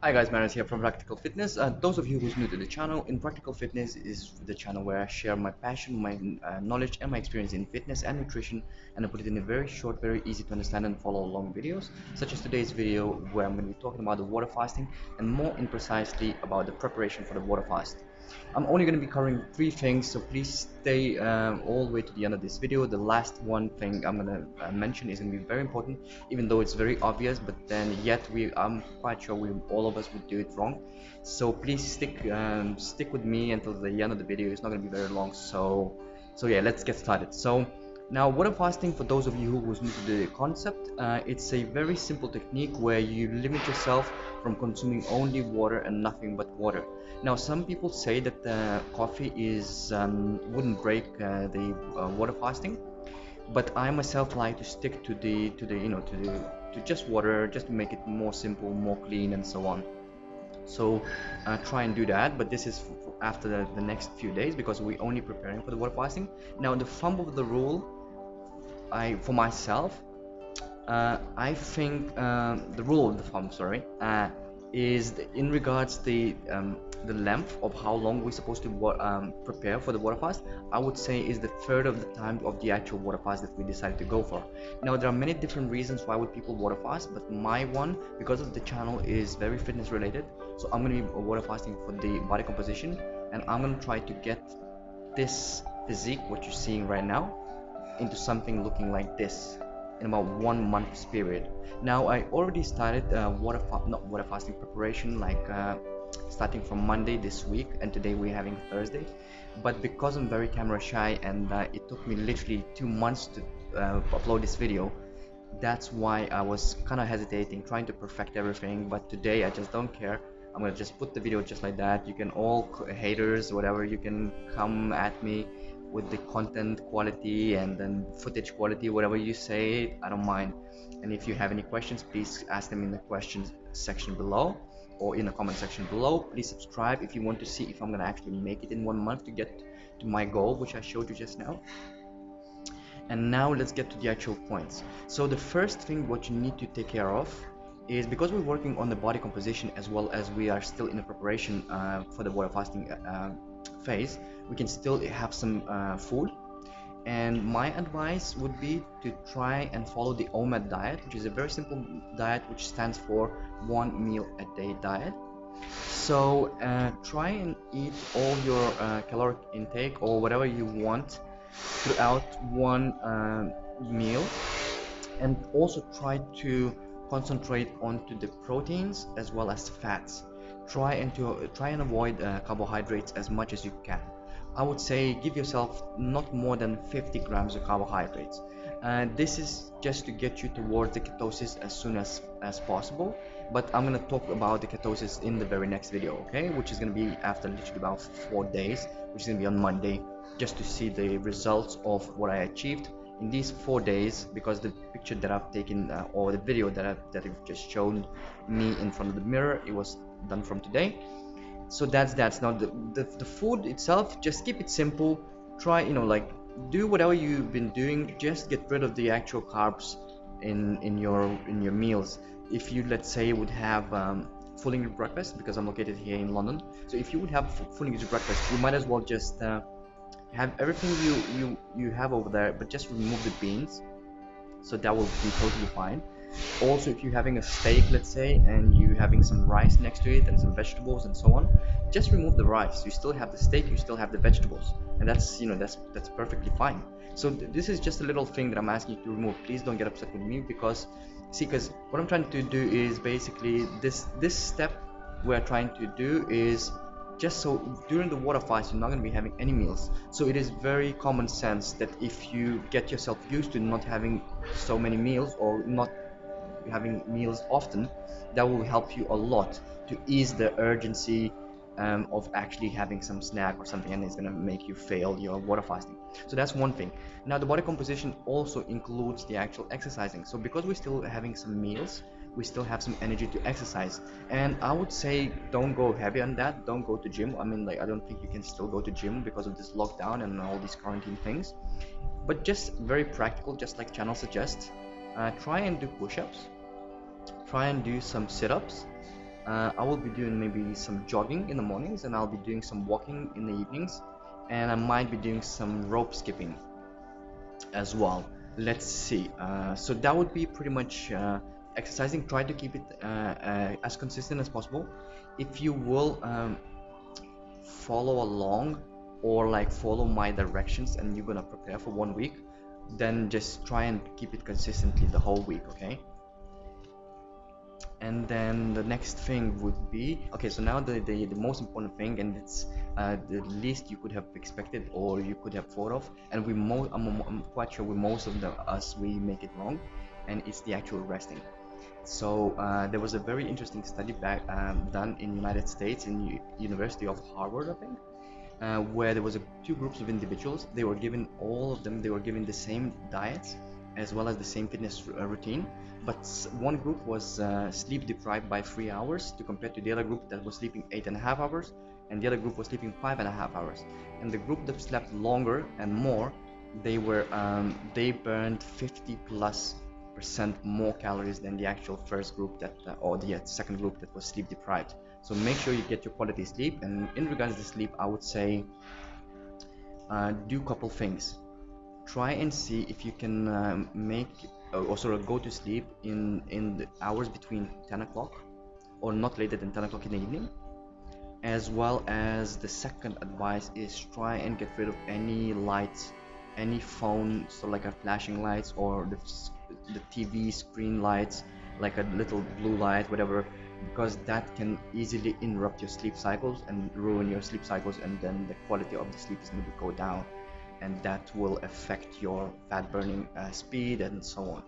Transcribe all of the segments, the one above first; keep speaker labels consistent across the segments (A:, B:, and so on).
A: Hi guys, Maris here from Practical Fitness. Those of you who's new to the channel, in Practical Fitness is the channel where I share my passion, my knowledge and my experience in fitness and nutrition, and I put it in a very short, very easy to understand and follow along videos, such as today's video where I'm going to be talking about the water fasting and more precisely about the preparation for the water fast. I'm only going to be covering three things, so please stay all the way to the end of this video. The last one thing I'm going to mention is going to be very important, even though it's very obvious, but then yet I'm quite sure all of us would do it wrong. So please stick with me until the end of the video. It's not going to be very long. So yeah, let's get started. So now, water fasting, for those of you who's new to the concept, it's a very simple technique where you limit yourself from consuming only water and nothing but water. Now, some people say that coffee wouldn't break the water fasting, but I myself like to stick to just water, just to make it more simple, more clean, and so on. So try and do that, but this is after the next few days because we're only preparing for the water fasting. Now, the thumb of the rule, for myself, I think the rule of the thumb, sorry, is in regards the length of how long we're supposed to prepare for the water fast. I would say is the third of the time of the actual water fast that we decided to go for. Now, there are many different reasons why would people water fast, but my one, because of the channel, is very fitness related. So I'm going to be water fasting for the body composition, and I'm going to try to get this physique, what you're seeing right now, into something looking like this in about 1 month's period. Now, I already started water fasting preparation, like starting from Monday this week, and today we're having Thursday. But because I'm very camera shy and it took me literally 2 months to upload this video, that's why I was kind of hesitating, trying to perfect everything. But today I just don't care. I'm gonna just put the video just like that. You can all haters, whatever, you can come at me with the content quality and then footage quality, whatever you say, I don't mind. And if you have any questions, please ask them in the questions section below or in the comment section below. Please subscribe if you want to see if I'm gonna actually make it in 1 month to get to my goal, which I showed you just now. And now let's get to the actual points. So the first thing what you need to take care of is, because we're working on the body composition as well as we are still in the preparation for the water fasting phase, we can still have some food. And my advice would be to try and follow the OMAD diet, which is a very simple diet which stands for 1 meal a day diet. So try and eat all your caloric intake or whatever you want throughout one meal, and also try to concentrate onto the proteins as well as fats. Try and avoid carbohydrates as much as you can. I would say give yourself not more than 50 grams of carbohydrates. This is just to get you towards the ketosis as soon as possible, but I'm going to talk about the ketosis in the very next video, okay, which is going to be after literally about 4 days, which is going to be on Monday, just to see the results of what I achieved in these 4 days, because the picture that I've taken or the video that you've just shown me in front of the mirror, it was done from today. So that's now the food itself, just keep it simple. Try, like, do whatever you've been doing, just get rid of the actual carbs in your meals. If you, let's say, would have full English breakfast, because I'm located here in London, so if you would have full English breakfast, you might as well just have everything you have over there, but just remove the beans, so that will be totally fine. Also, if you're having a steak, let's say, and you having some rice next to it and some vegetables and so on, just remove the rice. You still have the steak, you still have the vegetables, and that's perfectly fine. So this is just a little thing that I'm asking you to remove. Please don't get upset with me, because what I'm trying to do is basically this step we're trying to do is just so during the water fast you're not going to be having any meals. So it is very common sense that if you get yourself used to not having so many meals or not having meals often, that will help you a lot to ease the urgency of actually having some snack or something, and it's going to make you fail your water fasting. So that's one thing. Now, the body composition also includes the actual exercising. So because we're still having some meals, we still have some energy to exercise, and I would say don't go heavy on that. Don't go to gym. I mean, like, I don't think you can still go to gym because of this lockdown and all these quarantine things, but just very practical, just like channel suggests. Try and do push-ups, try and do some sit-ups, I will be doing maybe some jogging in the mornings, and I'll be doing some walking in the evenings, and I might be doing some rope skipping as well. Let's see. So that would be pretty much exercising. Try to keep it as consistent as possible. If you will follow along or like follow my directions and you're gonna prepare for 1 week, then just try and keep it consistently the whole week, okay? And then the next thing would be, okay, so now the most important thing, and it's the least you could have expected or you could have thought of, and I'm quite sure with most of us we make it wrong, and it's the actual resting. So there was a very interesting study done in United States in University of Harvard, I think, where there was two groups of individuals. They were given, all of them, they were given the same diets as well as the same fitness routine, but one group was sleep deprived by 3 hours to compare to the other group that was sleeping 8.5 hours, and the other group was sleeping 5.5 hours. And the group that slept longer and more, they burned 50+% more calories than the actual first group or the second group that was sleep deprived. So make sure you get your quality sleep. And in regards to sleep, I would say do a couple things. Try and see if you can make or sort of go to sleep in the hours between 10 o'clock or not later than 10 o'clock in the evening. As well as the second advice is try and get rid of any lights, any phone, so like a flashing lights or the TV screen lights, like a little blue light, whatever, because that can easily interrupt your sleep cycles and ruin your sleep cycles, and then the quality of the sleep is going to go down, and that will affect your fat burning speed and so on.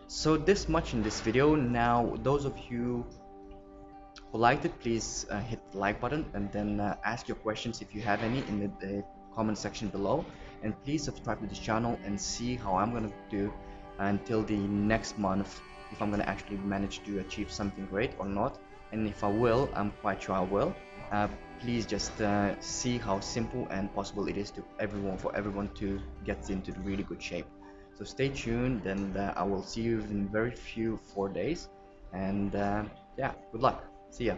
A: So this much in this video. Now those of you who liked it, please hit the like button, and then ask your questions if you have any in the comment section below, and please subscribe to this channel and see how I'm gonna do until the next month, if I'm gonna actually manage to achieve something great or not. And if I will, I'm quite sure I will. Please just see how simple and possible it is for everyone to get into really good shape. So stay tuned, and I will see you in very few 4 days, and yeah, good luck. See ya.